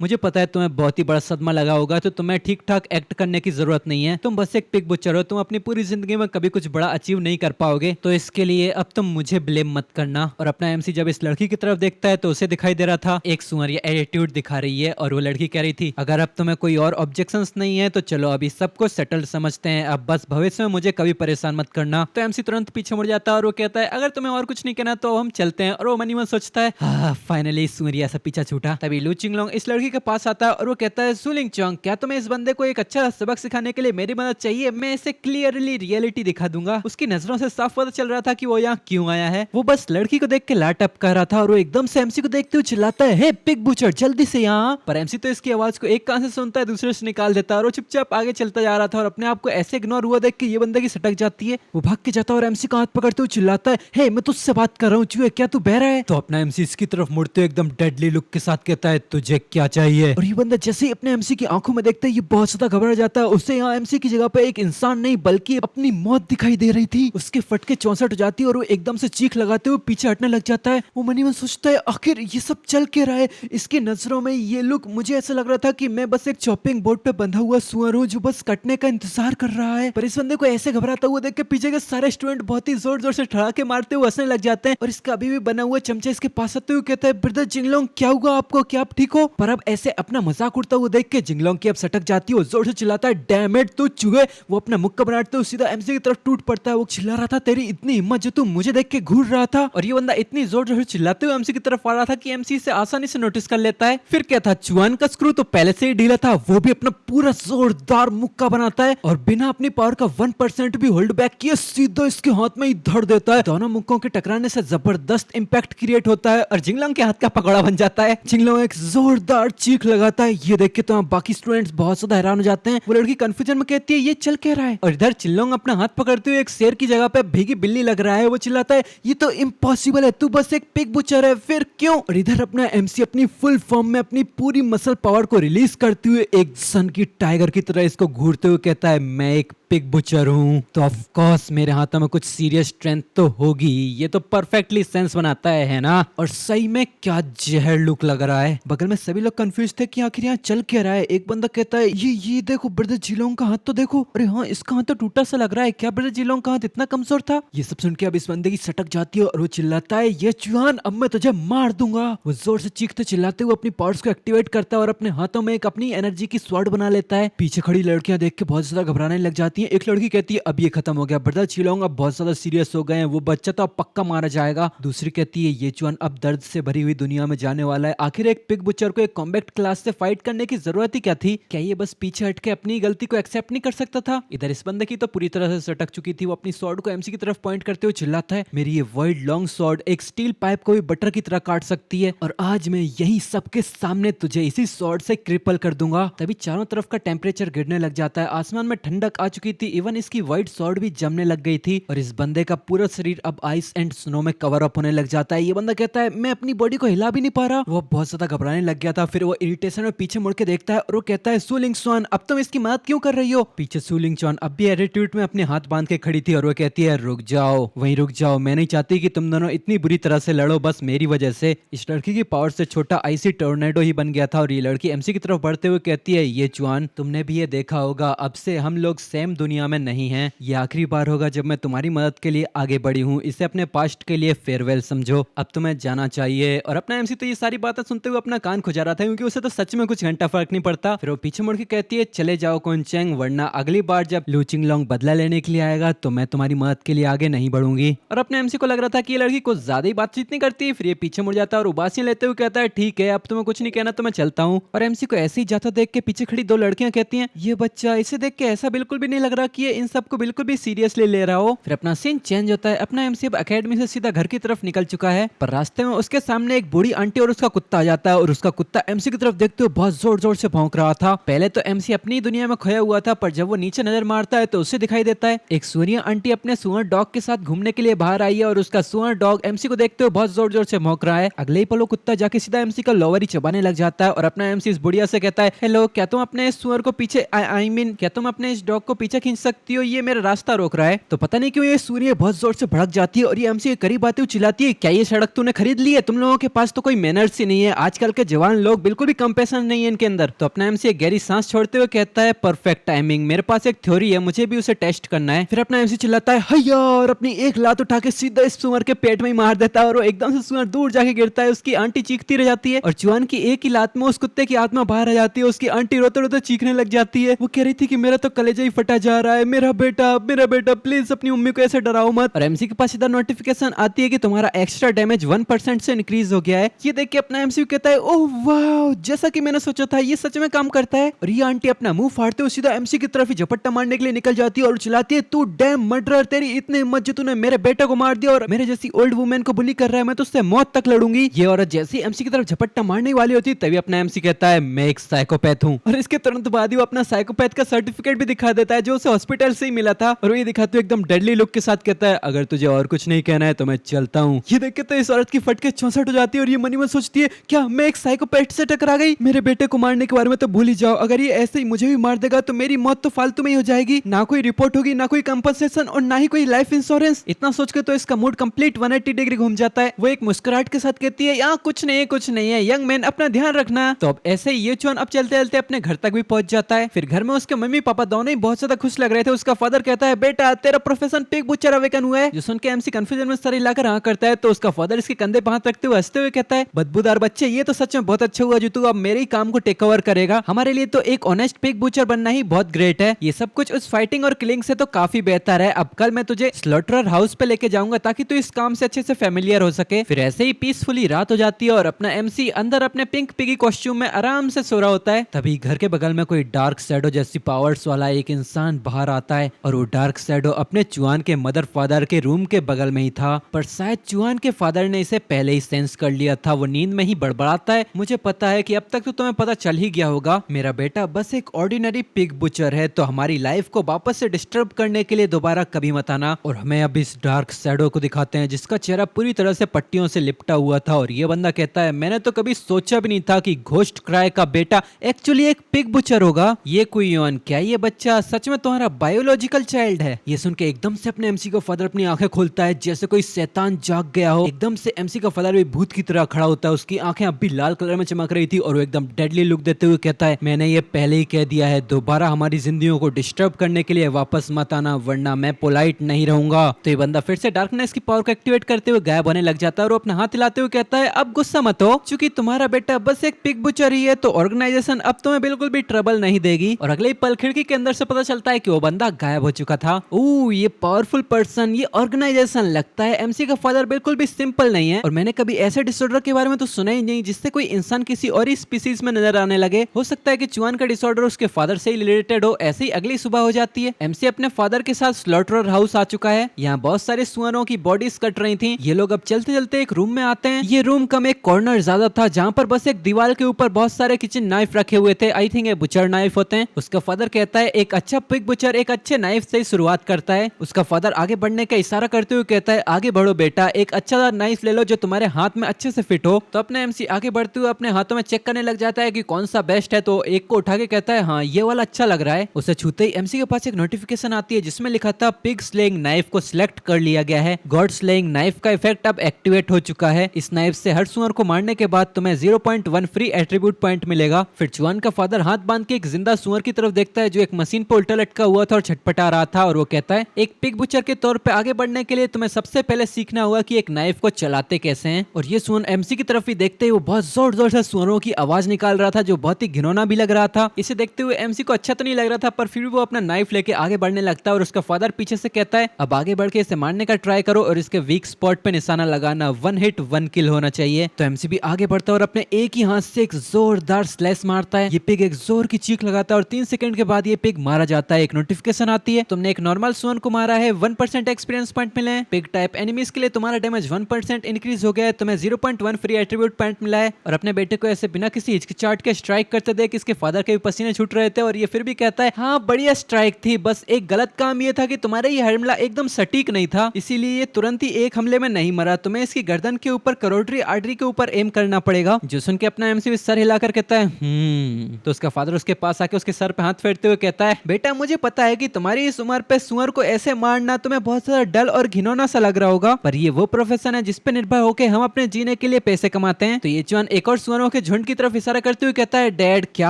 मुझे पता है तुम्हें बहुत ही बड़ा सदमा लगा होगा, तो तुम्हें ठीक ठाक एक्ट करने की जरूरत नहीं है। तुम बस एक पिग बुचर हो, तुम अपनी पूरी जिंदगी में कभी कुछ बड़ा अचीव नहीं कर पाओगे, तो इसके लिए अब तुम मुझे ब्लेम मत करना। और अपना एमसी जब इस लड़की की तरफ देखता है तो उसे दिखाई दे रहा था एक सुअरिया एटीट्यूड दिखा रही है और वो लड़की कह रही थी अगर अब तुम्हें कोई और ऑब्जेक्शंस नहीं है तो चलो अभी सबको सेटल्ड समझते हैं, अब बस भविष्य में मुझे कभी परेशान मत करना। तो एमसी तुरंत पीछे मुड़ जाता है और वो कहता है अगर तुम्हें और कुछ नहीं कहना तो हम चलते हैं। और वो मनी मन सोचता है हाँ फाइनली सूर्य ऐसा पीछा छूटा। तभी लू चिंगलोंग इस लड़की के पास आता है और वो कहता है सुलिंग चोंग, क्या तुम्हें इस बंदे को एक अच्छा सबक सिखाने के लिए मेरी मदद चाहिए? मैं इसे क्लियरली रियलिटी दिखा दूंगा। उसकी नजरों से साफ पता चल रहा था कि वो यहाँ क्यों आया है। वो बस लड़की को देख के लाटअप कर रहा था और वो एकदम से एमसी को देखते हुए चिल्लाता है हे पिग बुचर जल्दी से यहाँ। पर एमसी तो इसकी आवाज को एक कान से सुनता है दूसरे से निकाल देता है और वो चुपचाप आगे चलता जा रहा था और अपने आप को ऐसे इग्नोर हुआ देख के ये बंदे की सटक जाती है। वो भाग के जाता है और एमसी का हाथ पकड़ते हुए चिल्लाता है हे मैं तुझसे बात कर रहा हूँ चूहे, क्या तू बहरा है? तो अपना एमसी इसकी तरफ मुड़ते हुए एकदम डेडली लुक के साथ कहता है तुझे क्या चाहिए? और ये बंदा जैसे ही अपने एमसी की आंखों में देखता है ये बहुत ज्यादा घबरा जाता है। उससे यहाँ एमसी की जगह पे एक इंसान नहीं बल्कि अपनी मौत दिखाई दे रही थी। उसके फटके 64 हो जाती है और वो एकदम से चीख लगाते हुए पीछे हटने लग जाता है। वो मनी मन सोचता है आखिर ये सब चल के रहा है? इसकी नजरों में ये लुक मुझे ऐसा लग रहा था कि मैं बस एक चॉपिंग बोर्ड पे बंधा हुआ सुअर हूँ जो बस कटने का इंतजार कर रहा है। पर इस बंदे को ऐसे घबराता हुआ देख के पीछे के सारे स्टूडेंट बहुत ही जोर जोर से ठड़ाके मारते हुए हंसने लग जाते हैं और इसका अभी भी बना हुआ चमचा इसके पास आते हुए कहता है ब्रदर जिंगलोंग क्या हुआ आपको, क्या आप ठीक हो? पर अब ऐसे अपना मजाक उड़ता हुआ देख के जिंगलोंग की अब सटक जाती है और जोर से चिल्लाता है डैम इट तू चूहे। वो अपना मुक्का बनाते हुए सीधा एमसी की तरफ टूट पड़ता है। वो चिल्ला रहा था तेरी इतनी हिम्मत जो तू मुझे देख के घूर रहा था। और ये बंदा इतनी जोर जोर से चिल्लाते हुए एमसी की तरफ आ रहा था कि एमसी से आसानी से नोटिस कर लेता है। फिर क्या था, चुआन का स्क्रू तो पहले से ही ढीला था, वो भी अपना पूरा जोरदार मुक्का बनाता है और बिना अपनी पावर का 1% भी होल्ड बैक किए सीधा इसके हाथ में ही धर देता है। दोनों मुक्कों के टकराने से जबरदस्त इंपैक्ट क्रिएट होता है और जिंगलोंग के हाथ का पकौड़ा बन जाता है। जिंगलोंग एक जोरदार चीख लगाता है। ये देख के तो बाकी स्टूडेंट्स बहुत ज्यादा हैरान हो जाते हैं। वो लड़की कंफ्यूजन में कहती है ये चल क्या रहा है? और इधर चिल्लोंग अपना हाथ पकड़ते हुए एक शेर की जगह पे भीगी बिल्ली लग रहा है। वो चिल्लाता है ये तो इम्पॉसिबल है, तू बस एक पिग बुचर है, फिर क्यों? और इधर अपना एमसी अपनी फुल फॉर्म में अपनी पूरी मसल पावर को रिलीज करते हुए एक सन की टाइगर की तरह इसको घूरते हुए कहता है मैं एक पिग बुचर हूँ तो ऑफ कोर्स मेरे हाथों में कुछ सीरियस स्ट्रेंथ तो होगी। ये तो परफेक्टली सेंस बनाता है ना? और सही में क्या जहर लुक लग रहा है। बगल में सभी लोग कंफ्यूज थे कि आखिर यहाँ चल क्या रहा है। एक बंदा कहता है ये देखो ब्रदर जिलोंग का हाथ तो देखो, अरे हाँ इसका हाथ तो टूटा सा लग रहा है, क्या ब्रदर जिलोंग का हाथ इतना कमजोर था? ये सब सुन के अब इस बंदे की सटक जाती है और वो चिल्लाता है ये चुहान अब मैं तुझे मार दूंगा। वो जोर से चीखते चिल्लाते हुए अपनी पावर्स को एक्टिवेट करता है और अपने हाथों में एक अपनी एनर्जी की स्वॉर्ड बना लेता है। पीछे खड़ी लड़कियां देख के बहुत ज्यादा घबराने लग जाती है। एक लड़की कहती है अब ये खत्म हो गया, ब्रदर चिलोंग अब बहुत ज्यादा सीरियस हो गए हैं, वो बच्चा तो अब पक्का मारा जाएगा। दूसरी कहती है ये चुहान अब दर्द से भरी हुई दुनिया में जाने वाला है। आखिर एक पिग बुचर को एक कॉम्बैट क्लास से फाइट करने की जरूरत ही क्या थी? क्या ये बस पीछे हटके अपनी गलती को एक्सेप्ट नहीं कर सकता था? इधर इस बंदे की तो पूरी तरह से सटक चुकी थी। वो अपनी स्वॉर्ड को एमसी की तरफ पॉइंट करते हुए चिल्लाता है मेरी ये वाइड लॉन्ग स्वॉर्ड एक स्टील पाइप को भी बटर की तरह काट सकती है और आज मैं यही सबके सामने तुझे इसी स्वॉर्ड से क्रिपल कर दूंगा। तभी चारों तरफ का टेम्परेचर गिरने लग जाता है। आसमान में ठंडक आ चुकी थी, इवन इसकी वाइट स्वॉर्ड भी जमने लग गई थी और इस बंदे का पूरा शरीर अब आइस एंड स्नो में कवर अप होने लग जाता है। ये बंदा कहता है मैं अपनी बॉडी को हिला भी नहीं पा रहा। वो बहुत ज्यादा घबराने लग गया था। फिर वो इरिटेशन में पीछे मुड़ के देखता है और वो कहता है सुलिंग स्वान अब तुम इसकी मदद क्यों कर रही हो? पीछे सुलिंग स्वान अब भी एटीट्यूड में अपने हाथ बांध के खड़ी थी और वो कहती है रुक जाओ, वहीं रुक जाओ, मैं नहीं चाहती कि तुम दोनों इतनी बुरी तरह से लड़ो बस मेरी वजह से। इस लड़की की पावर से छोटा आईसी टोर्नेडो ही बन गया था और ये लड़की एमसी की तरफ बढ़ते हुए कहती है ये चुआन तुमने भी ये देखा होगा, अब से हम लोग सेम दुनिया में नहीं हैं। ये आखिरी बार होगा जब मैं तुम्हारी मदद के लिए आगे बढ़ी हूँ, इसे अपने पास्ट के लिए फेयरवेल समझो, अब तुम्हें जाना चाहिए। और अपना एमसी तो ये सारी बातें सुनते हुए अपना कान खुजा रहा था क्योंकि उसे तो सच में कुछ घंटा फर्क नहीं पड़ता। फिर वो पीछे मुड़ के कहती है चले जाओ कोनचेंग, वरना अगली बार जब लू चिंगलोंग बदला लेने के लिए आएगा तो मैं तुम्हारी मदद के लिए आगे नहीं बढ़ूंगी। और अपने एमसी को लग रहा था कि ये लड़की कुछ ज्यादा ही बातचीत नहीं करती। फिर ये पीछे मुड़ जाता है और उबासियां लेते हुए कहता है ठीक है अब तुम्हें कुछ नहीं कहना तो मैं चलता हूँ। और एमसी को ऐसे ही जाता देख के पीछे खड़ी दो लड़कियां कहती हैं ये बच्चा, इसे देख के ऐसा बिल्कुल भी नहीं लग रहा कि ये इन सबको बिल्कुल भी सीरियसली ले रहा हो। फिर अपना सीन चेंज होता है। अपना एमसी अब एकेडमी से सीधा घर की तरफ निकल चुका है पर रास्ते में उसके सामने एक बूढ़ी आंटी और उसका कुत्ता आ जाता है और उसका कुत्ता एमसी की तरफ देखते हुए बहुत जोर जोर से भौंक रहा था। पहले तो एमसी अपनी दुनिया में खोया हुआ था पर जब वो नीचे नजर मारता है तो उसे दिखाई देता है एक सूर्य आंटी अपने सुअर डॉग के साथ घूमने के लिए बाहर आई है और उसका सुअर डॉग एमसी को देखते हुए बहुत जोर जोर से भौंक रहा है। अगले ही पल वो कुत्ता जाके सीधा एमसी का लोवर ही चबाने लग जाता है और अपना एमसी इस बुढ़िया से कहता है हेलो, क्या तुम अपने इस सुअर को पीछे आई मीन क्या तुम अपने इस डॉग को पीछे खींच सकती हो, ये मेरा रास्ता रोक रहा है। तो पता नहीं क्यों ये सूर्य बहुत जोर से भड़क जाती है और ये एमसी के करीब आती हुई चिल्लाती है क्या ये सड़क तूने खरीद ली है? तुम लोगों के पास तो कोई मैनर्स ही नहीं है, आजकल के जवान लोग बिल्कुल भी कंपैशन नहीं है इनके अंदर। तो अपना एमसी एक गहरी सांस छोड़ते हुए कहता है परफेक्ट टाइमिंग, मेरे पास एक थ्योरी है, मुझे भी उसे टेस्ट करना है। फिर अपना एमसी चिल्लाता है हैया और अपनी एक लात उठा के सीधा इस सुअर के पेट में ही मार देता है और वो एकदम से सुअर दूर जाके गिरता है। उसकी आंटी चीखती रह जाती है और जुआन की एक ही लात में उस कुत्ते की आत्मा बाहर आ जाती है। उसकी आंटी रोते रोते चीखने लग जाती है। वो कह रही थी कि मेरा तो कलेजा ही फटा जा रहा है, मेरा बेटा प्लीज अपनी मम्मी को ऐसे डराओ मत। और एमसी के पास इधर नोटिफिकेशन आती है कि तुम्हारा एक्स्ट्रा डैमेज 1% से इंक्रीज हो गया है। ये देख के अपना एमसी कहता है ओह वाह, जैसा कि मैंने सोचा था ये सच में काम करता है। और ये आंटी अपना मुंह फाड़ते हुए सीधा एमसी की तरफ ही झपट्टा मारने के लिए निकल जाती है और चिल्लाती है तू डैम मर्डरर, तेरी इतनी हिम्मत जो तूने मेरे बेटे को मार दिया और मेरे जैसी ओल्ड वुमेन को बुली कर रहा है, मैं तो उससे मौत तक लड़ूंगी। ये औरत जैसी एमसी की तरफ झपट्टा मारने वाली होती है तभी अपना एमसी कहता है मैं एक साइकोपैथ हूँ। और इसके तुरंत बाद ही वो अपना साइकोपैथ का सर्टिफिकेट भी दिखा देता है जो उसे हॉस्पिटल से ही मिला था। और वो ये दिखाते हुए एकदम डेडली लुक के साथ कहता है अगर तुझे और कुछ नहीं कहना है तो मैं चलता हूँ। ये देख के तो इस औरत की फटके 64 हो जाती है और ये मनी में सोचती है क्या मैं एक साइकोपैथ से टकरा गई, मेरे बेटे को मारने के बारे में तो भूल ही जाओ, अगर ये ऐसे ही मुझे भी मार देगा तो मेरी मौत तो फालतू में ही हो जाएगी, ना कोई रिपोर्ट होगी, ना कोई कंपनसेशन और ना ही कोई लाइफ इंश्योरेंस। इतना सोच के तो इसका मूड कंप्लीट 180 डिग्री घूम जाता है। वो एक मुस्कुराहट के साथ कहती है यहाँ कुछ नहीं है यंग मैन, अपना ध्यान रखना। तो अब ऐसे ही ये चुआन अब चलते चलते अपने घर तक भी पहुंच जाता है। फिर घर में उसके मम्मी पापा दोनों ही बहुत ज्यादा खुश लग रहे थे। उसका फादर कहता है बेटा तेरा प्रोफेशन पिग बुचर अवेकन हुआ है। जो सुन के एमसी कंफ्यूजन में सर हिलाकर हाँ करता है तो उसका फादर इसके कंधे पे हाथ रखते हुए हंसते हुए कहता है बदबूदार बच्चे, ये तो सच में बहुत अच्छा हुआ जो तू अब मेरे ही काम को टेक ओवर करेगा, हमारे लिए तो एक ऑनेस्ट पिग बुचर बनना ही बहुत ग्रेट है। ये सब कुछ उस फाइटिंग और किलिंग से तो काफी बेहतर है। अब कल मैं तुझे स्लॉटरर हाउस पे लेके जाऊंगा ताकि तू इस काम से अच्छे से फेमिलियर हो सके। फिर ऐसे ही पीसफुली रात हो जाती है और अपना एमसी अंदर अपने पिंक पिगी कॉस्ट्यूम में आराम से सो रहा होता है। तभी घर के बगल में कोई डार्क शैडो जैसी पावर्स वाला एक इंसान बाहर आता है और वो डार्क शैडो अपने चुआन के मदर फादर के रूम के बगल में ही था, पर शायद चुआन के फादर ने इसे पहले ही सेंस कर लिया था। वो नींद में ही बड़बड़ाता है मुझे पता है कि अब तक तो तुम्हें पता चल ही गया होगा, मेरा बेटा बस एक ऑर्डिनरी पिग बुचर है, तो हमारी लाइफ को वापस से डिस्टर्ब करने के लिए दोबारा कभी मत आना। और हमें अब इस डार्क शैडो को दिखाते हैं जिसका चेहरा पूरी तरह से पट्टियों से लिपटा हुआ था। और ये बंदा कहता है मैंने तो कभी सोचा भी नहीं था कि घोस्ट क्राई का बेटा एक्चुअली एक पिग बुचर होगा। ये कोई योन क्या ये बच्चा सच में तुम्हारा बायोलॉजिकल चाइल्ड है? ये सुन के एकदम से अपने एमसी का फादर अपनी आंखें खोलता है जैसे कोई शैतान जाग गया हो। एकदम से एमसी का फादर भी भूत की तरह खड़ा होता है, उसकी आंखें अब भी लाल कलर में चमक रही थी और वो एकदम डेडली लुक देते हुए कहता है मैंने ये पहले ही कह दिया है, दोबारा हमारी जिंदगियों को डिस्टर्ब करने के लिए वापस मत आना वरना मैं पोलाइट नहीं रहूंगा। तो ये बंदा फिर से डार्कनेस की पावर को एक्टिवेट करते हुए गायब होने लग जाता है और वो अपना हाथ हिलाते हुए कहता है अब गुस्सा मत हो, क्योंकि तुम्हारा बेटा बस एक पिग बुचर ही है तो ऑर्गेनाइजेशन अब तुम्हें बिल्कुल भी ट्रबल नहीं देगी। और अगले ही पल खिड़की के अंदर से पता चलता है कि वो बंदा गायब हो चुका था। ओह ये पावरफुल पर्सन, ये ऑर्गेनाइजेशन, लगता है एमसी का फादर बिल्कुल भी सिंपल नहीं है। और मैंने कभी ऐसे डिसऑर्डर के बारे में तो सुना ही नहीं जिससे कोई इंसान किसी और ही स्पीसीज में नजर आने लगे। हो सकता है कि चुआन का डिसऑर्डर उसके फादर से ही रिलेटेड हो। ऐसे ही अगली सुबह हो जाती है, एमसी अपने फादर के साथ स्लॉटरर हाउस आ चुका है। यहाँ बहुत सारे सुअरों की बॉडीज कट रही थी। ये लोग अब चलते चलते एक रूम में आते हैं। ये रूम कम एक कॉर्नर ज्यादा था जहाँ पर बस एक दीवार के ऊपर बहुत सारे किचन नाइफ रखे हुए थे। आई थिंक ये बुचर नाइफ होते हैं। उसका फादर कहता है एक अच्छा पिग बुचर एक अच्छे नाइफ से ही शुरुआत करता है। उसका फादर आगे बढ़ने का इशारा करते हुए कहता है आगे बढ़ो बेटा, एक अच्छा नाइफ ले लो जो तुम्हारे हाथ में अच्छे से फिट हो। तो अपने एमसी आगे बढ़ते हुए अपने हाथों में चेक करने लग जाता है कि कौन सा बेस्ट है। तो एक को उठा के कहता है हाँ ये वाला अच्छा लग रहा है। उसे छूते ही एमसी के पास एक नोटिफिकेशन आती है जिसमें लिखा था पिग स्लेइंग नाइफ को सिलेक्ट कर लिया गया है। गॉड स्लेइंग नाइफ का इफेक्ट अब एक्टिवेट हो चुका है। इस नाइफ से हर सुअर को मारने के बाद तुम्हें 0.1 फ्री एट्रीब्यूट पॉइंट मिलेगा। फिर चुआन का फादर हाथ बांध के एक जिंदा सुअर की तरफ देखता है जो एक मशीन पर उल्टा लटका हुआ था और छटपटा रहा था। और वो कहता है एक पिग बुचर के तौर पे आगे बढ़ने के लिए तुम्हें सबसे पहले सीखना होगा कि एक नाइफ को चलाते कैसे हैं। और ये सुअर एमसी की तरफ ही देखते ही वो बहुत जोर जोर से सुअरों की आवाज निकाल रहा था जो बहुत ही घिनौना भी लग रहा था। इसे देखते हुए एमसी को अच्छा तो नहीं लग रहा था पर फिर भी वो अपना नाइफ लेके आगे बढ़ने लगता है। और उसका फादर पीछे से कहता है अब आगे बढ़ के इसे मारने का ट्राई करो और इसके वीक स्पॉट पे निशाना लगाना, 1 हिट 1 किल होना चाहिए। तो एमसी भी आगे बढ़ता है और अपने एक ही हाथ से एक जोरदार स्लैश मारता है। ये पिग एक जोर की चीख लगाता है और 3 सेकंड के बाद ये पिग मारा जाता है। एक नोटिफिकेशन आती है तुमने एक नॉर्मल सुअर को मारा है, 1% एक्सपीरियंस पॉइंट मिले हैं। पिग टाइप एनिमीज के लिए तुम्हारा डैमेज 1% इंक्रीज हो गया है, तुम्हें 0.1 फ्री एट्रीब्यूट पॉइंट मिला है। और अपने बेटे को ऐसे बिना किसी हिचकिचाहट के स्ट्राइक करते देख इसके फादर के भी पसीने छूट रहे थे और ये फिर भी कहता है हाँ बढ़िया स्ट्राइक थी, बस एक गलत काम ये था कि तुम्हारा ये हमला एकदम सटीक नहीं था, इसीलिए ये तुरंत ही एक हमले में नहीं मरा। तुम्हें इसकी गर्दन के ऊपर करोटरी आर्टरी के ऊपर एम करना पड़ेगा। जो सुन के अपना एमसी सर हिलाकर कहता है तो उसका फादर उसके पास आके उसके सर पे हाथ फेरते हुए कहता है बेटा मुझे पता है कि तुम्हारी इस उम्र पे सुअर को ऐसे मारना तुम्हें बहुत ज्यादा डल और घिनौना सा लग रहा होगा, पर ये वो प्रोफेशन है जिसपे निर्भर होकर हम अपने जीने के लिए पैसे कमाते हैं। तो ये जवान एक और सुअरों के झुंड की तरफ इशारा करते हुए कहता है डैड क्या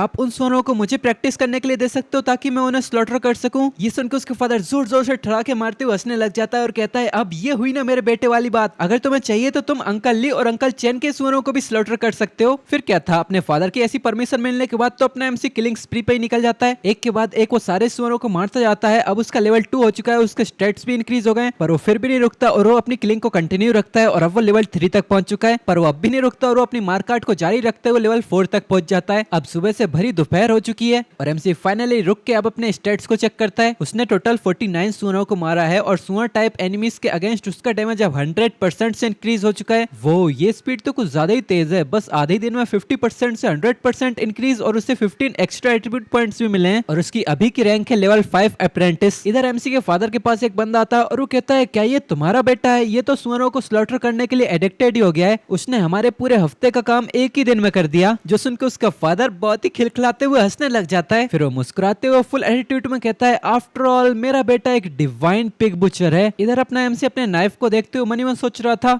आप उन सुअरों को मुझे प्रैक्टिस करने के लिए दे सकते हो ताकि मैं उन्हें स्लॉटर कर सकूं। ये सुनकर उसके फादर जोर जोर से ठड़ाके मारते हुए हंसने लग जाता है और कहता है अब ये हुई ना मेरे बेटे वाली बात, अगर तुम्हें चाहिए तो तुम अंकल ली और अंकल चैन के सुअरों को भी स्लॉटर कर सकते हो। फिर क्या था, अपने फादर की ऐसी परमिशन मिलने के बाद तो अपना एमसी किलिंग स्प्री पे ही निकल जाता है। एक के बाद एक वो सारे सुअर सुअरों को मारता जाता है। अब उसका लेवल 2 हो चुका है, उसके स्टेट्स भी इंक्रीज हो गए, पर वो फिर भी नहीं रुकता और वो अपनी किलिंग को कंटिन्यू रखता है और अब वो लेवल 3 तक पहुंच चुका है, पर वो अब भी नहीं रुकता और वो अपनी मारकाट को जारी रखते हुए लेवल 4 तक पहुंच जाता है। अब सुबह से भरी दोपहर हो चुकी है और एमसी फाइनली रुक के अब अपने स्टेट्स को चेक करता है। उसने टोटल 49 सुअरों को मारा है और सुअर टाइप एनिमीज के अगेंस्ट उसका डैमेज अब 100% से इंक्रीज हो चुका है। वो ये स्पीड तो कुछ ज्यादा ही तेज है, बस आधे ही दिन में 50% से 100% इंक्रीज और उसे 15 एक्स्ट्रा एट्रीब्यूट पॉइंट्स भी मिले हैं और उसकी अभी की रैंक है लेवल 5 अप्रेंटिस। इधर एमसी के फादर के पास एक बंदा आता है और वो कहता है क्या ये तुम्हारा बेटा है? ये तो सुअरों को स्लॉटर करने के लिए एडिक्टेड ही हो गया है, उसने हमारे पूरे हफ्ते का काम एक ही दिन में कर दिया। जो सुनकर उसका फादर बहुत ही खिलखिलाते हुए हंसने लग जाता है। फिर वो मुस्कुराते हुए फुल एटीट्यूड में कहता है आफ्टर ऑल मेरा बेटा एक डिवाइन पिग बुचर है। इधर अपना एमसी अपने नाइफ को देखते हुए मनी मन सोच रहा था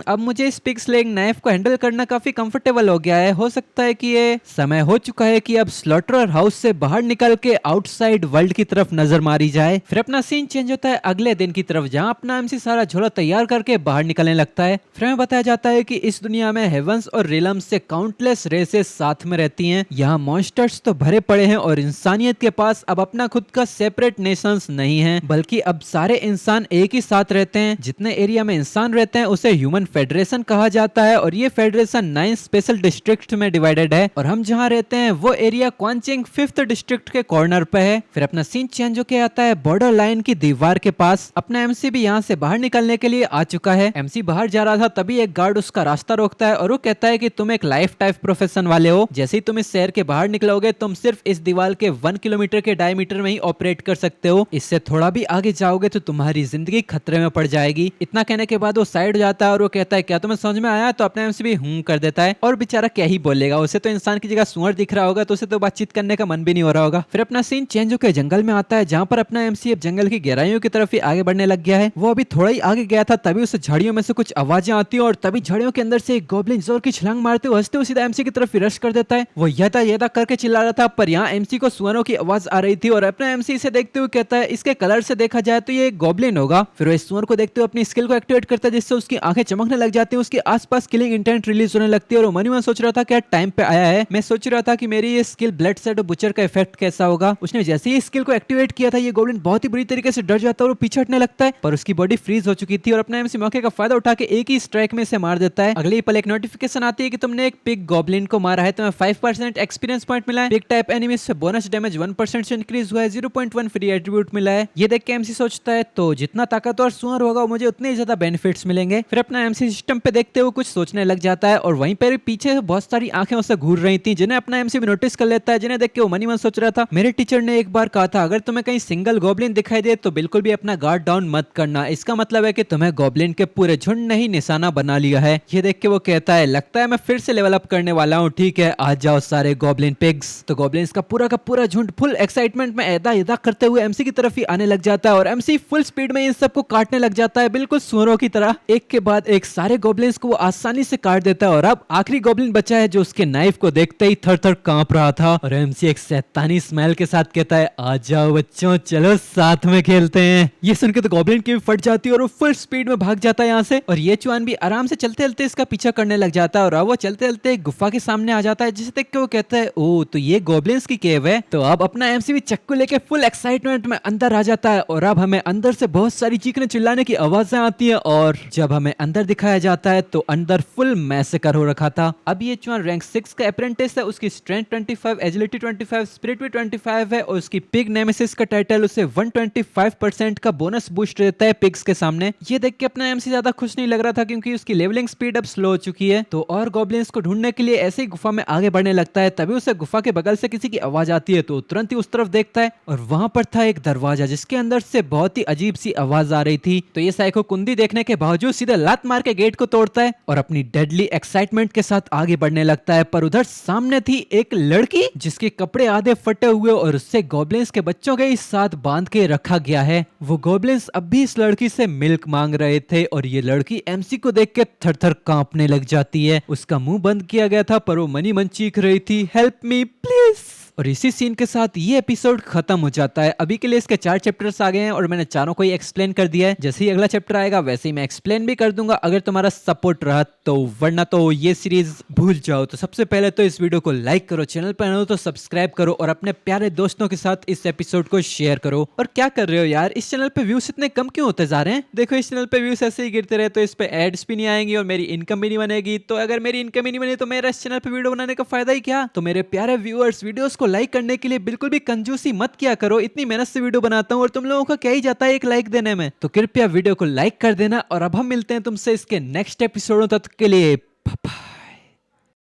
अब मुझे इस पिग स्लेइंग नाइफ को हैंडल करना काफी कंफर्टेबल हो गया है, हो सकता है कि ये समय हो चुका है कि अब स्लॉटर हाउस से बाहर निकल के आउटसाइड वर्ल्ड की तरफ नजर मारी जाए। फिर अपना सीन चेंज होता है अगले दिन की तरफ, जहाँ अपना एमसी सारा झोला तैयार करके बाहर निकलने लगता है। फिर हमें बताया जाता है कि इस दुनिया में हेवंस और रिलम्स से काउंटलेस रेसेस साथ में रहती हैं। यहाँ मॉन्स्टर्स तो भरे पड़े हैं और इंसानियत के पास अब अपना खुद का सेपरेट नेशंस नहीं है, बल्कि अब सारे इंसान एक ही साथ रहते हैं। जितने एरिया में इंसान रहते हैं उसे ह्यूमन फेडरेशन कहा जाता है और ये फेडरेशन 9 स्पेशल डिस्ट्रिक्ट में डिवाइडेड है और हम जहाँ रहते हैं वो एरिया क्वांचिंग 5th डिस्ट्रिक्ट के कॉर्नर पे है। फिर अपना सीन चेंज होके आता है बॉर्डर लाइन की दीवार के पास। अपना एमसी भी यहाँ से बाहर निकलने के लिए आ चुका है। एमसी बाहर जा रहा था तभी एक गार्ड उसका रास्ता रोकता है और वो कहता है कि तुम एक लाइफ टाइप प्रोफेशन वाले हो, जैसे ही तुम इस शहर के बाहर निकलोगे तुम सिर्फ इस दीवार के 1 किलोमीटर के डायमीटर में ही ऑपरेट कर सकते हो, इससे थोड़ा भी आगे जाओगे तो तुम्हारी जिंदगी खतरे में पड़ जाएगी। इतना कहने के बाद वो साइड हो जाता है और वो कहता है क्या तुम्हें समझ में आया? तो अपने एमसी भी कर देता है और बेचारा क्या ही बोलेगा, उसे तो इंसान की जगह सुअर दिख रहा होगा तो उसे तो बातचीत करने का मन भी नहीं हो रहा होगा। फिर अपना सीन चेंज होकर जंगल में आता है जहाँ पर अपना एमसी अब जंगल की गहराइयों की तरफ ही आगे बढ़ने लग गया है। वो अभी थोड़ा ही आगे गया था तभी उसे झाड़ियों में से कुछ आवाजें आती है और तभी झाड़ियों के अंदर से एक गॉब्लिन जोर की छलांग मारते हुए हंसते हुए सीधा एमसी की तरफ रश कर देता है। वो यदा करके चिल्ला रहा था पर यहाँ एमसी को सुअरों की आवाज आ रही थी और अपना एमसी इसे देखते हुए कहता है इसके कलर से देखा जाए तो ये एक गॉब्लिन होगा। फिर वो इस सुअर को देखते हुए अपनी स्किल को एक्टिवेट करता है जिससे उसकी आंखें चमकने लग जाती है, उसके आसपास किलिंग इंटेंट रिलीज होने लगती है और मनी मन सोच रहा था क्या टाइम पे आया है। मैं सोच रहा था कि मेरी ये स्किल ब्लड सेड बुचर का इफेक्ट कैसा होगा। उसने जैसे ही स्किल को एक्टिवेट किया था ये गॉब्लिन बहुत ही बुरी तरीके से डर जाता है और पीछे हटने लगता है, पर उसकी बॉडी फ्रीज हो चुकी थी और अपने एमसी मौके का फायदा उठा के एक ही स्ट्राइक में इसे मार देता है। अगले ही पल एक नोटिफिकेशन आती है कि तुमने एक पिग गॉब्लिन को मारा है, तुम्हें 5% एक्सपीरियंस पॉइंट मिला है, पिग टाइप एनिमीज से बोनस डैमेज 1% से इंक्रीज हुआ है, 0.1 फ्री एट्रीब्यूट मिला है। ये देख के एमसी सोचता है तो जितना ताकतवर सुअर होगा मुझे उतने ज्यादा बेनिफिट्स मिलेंगे। फिर अपना एमसी सिस्टम पे देखते हुए कुछ सोचने लग जाता है और वहीं पर पीछे बहुत सारी आंखें उसे घूर रही थी जिन्हें अपना एमसी भी नोटिस कर लेता है, जिन्हें देख के वो मनी मन सोच रहा था मेरे टीचर ने एक बार कहा था अगर तुम्हें कहीं सिंगल गॉब्लिन दिखाई दे तो बिल्कुल भी अपना गार्ड डाउन मत करना, इसका मतलब है कि तुम्हें गॉब्लिन के पूरे झुंड ने ही निशाना बना लिया है। ये देख के वो कहता है लगता है मैं फिर से लेवल अप करने वाला हूँ, ठीक है आ जाओ सारे गॉब्लिन पिग्स। तो गॉब्लिन्स का पूरा झुंड फुल एक्साइटमेंट में एदा करते हुए एमसी की तरफ ही आने लग जाता है और एमसी फुल स्पीड में इन सबको काटने लग जाता है बिल्कुल सुअरों की तरह। एक के बाद एक सारे गॉब्लिन्स को वो आसानी से काट देता है और अब आखिरी गॉब्लिन बचा है जो उसके नाइफ को देखते ही थर कांप रहा था और एमसी एक शैतानी स्माइल के साथ कहता है आ जाओ बच्चों चलो साथ में खेलते हैं। ये सुनकर तो गॉब्लिन की भी फट जाती है और वो फुल स्पीड में भाग जाता है यहाँ से और ये चुआन भी आराम से चलते चलते इसका पीछा करने लग जाता है और अब वो चलते चलते एक गुफा के सामने आ जाता है जिसे देख के वो कहता है ओ तो ये गॉब्लिन्स की केव है। तो अब अपना एमसी भी चक्कू लेके फुल एक्साइटमेंट में अंदर आ जाता है और अब हमें अंदर से बहुत सारी चीखने चिल्लाने की आवाजें आती है और जब हमें अंदर दिखाया जाता है तो अंदर फुल मैसेकर हो रखा था। अब ये चुआन रैंक 6 का अप्रेंटिस है, उसकी स्ट्रेंथ 25, एजिलिटी 25, स्पिरिट भी 25 है और उसकी पिग नेमेसिस का टाइटल उसे 125% का बोनस बूस्ट देता है पिग्स के सामने। ये देख के अपना एमसी ज्यादा खुश नहीं लग रहा था क्योंकि उसकी लेवलिंग स्पीड अब स्लो हो चुकी है। तो और गॉब्लिन्स को ढूंढने के लिए ऐसे ही गुफा में आगे बढ़ने लगता है, तभी उसे गुफा के बगल से किसी की आवाज आती है तो तुरंत ही उस तरफ देखता है और वहां पर था एक दरवाजा जिसके अंदर से बहुत ही अजीब सी आवाज आ रही थी। तो ये साइको कुंदी देखने के बावजूद सीधे लात मार के गेट को तोड़ता है और अपनी डेडली एक्साइटमेंट के साथ आगे बढ़ने लगता है। पर उधर सामने थी एक लड़की जिसके कपड़े आधे फटे हुए और उससे गॉब्लिन्स के बच्चों के साथ बांध के रखा गया है। वो गॉब्लिन्स अब भी इस लड़की से मिल्क मांग रहे थे और ये लड़की एमसी को देख के थर कांपने लग जाती है। उसका मुंह बंद किया गया था पर वो मनी मन चीख रही थी हेल्प मी प्लीज। और इसी सीन के साथ ये एपिसोड खत्म हो जाता है। अभी के लिए इसके 4 चैप्टर्स आ गए हैं और मैंने चारों को ही एक्सप्लेन कर दिया है। जैसे ही अगला चैप्टर आएगा वैसे ही मैं एक्सप्लेन भी कर दूंगा अगर तुम्हारा सपोर्ट रहा तो, वरना तो ये सीरीज भूल जाओ। तो सबसे पहले तो इस वीडियो को लाइक करो, चैनल पर नए हो तो सब्सक्राइब करो और अपने प्यारे दोस्तों के साथ इस एपिसोड को शेयर करो। और क्या कर रहे हो यार, इस चैनल पे व्यूज इतने कम क्यों होते जा रहे हैं? देखो इस चैनल पे व्यूज ऐसे ही गिरते रहे तो इस पे एड्स भी नहीं आएंगी और मेरी इनकम भी नहीं बनेगी। तो अगर मेरी इनकम ही नहीं बनी तो मेरा इस चैनल पे वीडियो बनाने का फायदा ही क्या? तो मेरे प्यारे व्यूअर्स, वीडियोस को लाइक करने के लिए बिल्कुल भी कंजूसी मत किया करो। इतनी मेहनत से वीडियो बनाता हूँ और तुम लोगों का क्या ही जाता है एक लाइक देने में। तो कृपया वीडियो को लाइक कर देना और अब हम मिलते हैं तुमसे इसके नेक्स्ट एपिसोडों तक के लिए।